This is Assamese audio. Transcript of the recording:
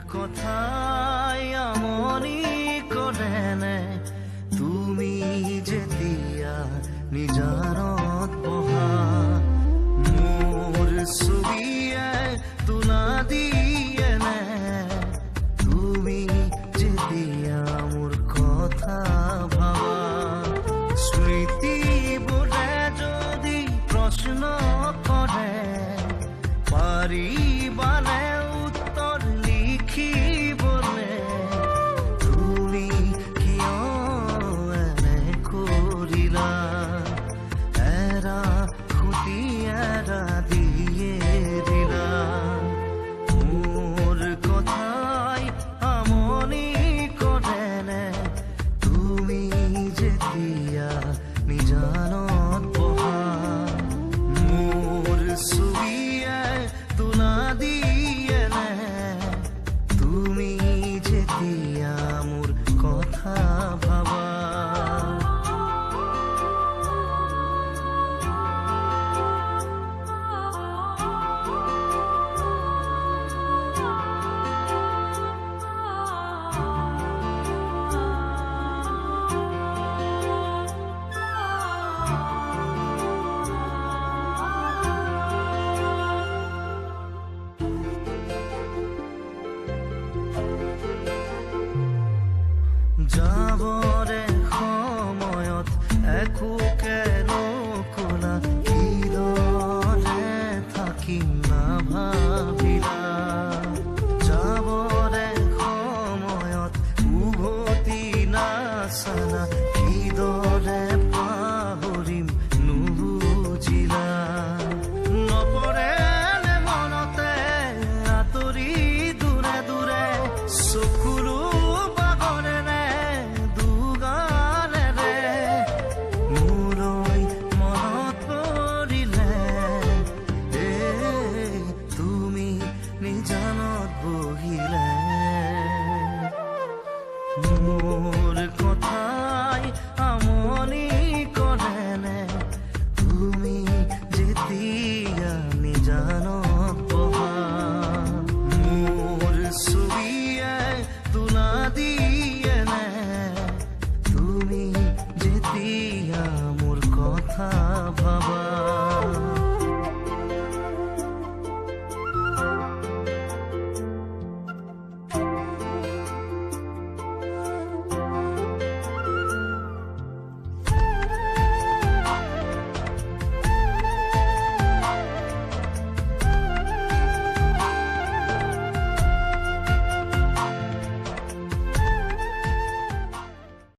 কথাই আমনি কৰেনে তুমি যেতিয়া নিজানত বহা মোৰ ছবিয়ে তোলা দিয়েনে তুমি যেতিয়া মোৰ কথা ভাবা স্মৃতিবোৰে যদি প্ৰশ্ন কৰে পাৰিবানে উত্তৰ লিখিবলে তুমি কিয় এনে কৰিলা এৰা খুটি এৰা দিয়ে দিলা মোৰ কথাই আমনি কৰেনে তুমি যেতিয়া নিজানত বহা মোৰ ছবিয়ে তোলা দিয়েনে তুমি যেতিয়া মোৰ কথা ভাবা যাবৰে সময়ত একোকে নকলা কিদৰে থাকিম নাভাবিলা যাবৰে সময়ত উভতি নাচালা কিদৰে পাহৰিম নুবুজিলা নপৰেনে মনতে আঁতৰি দূৰে দূৰে চকুৰো নিজানত বহিলে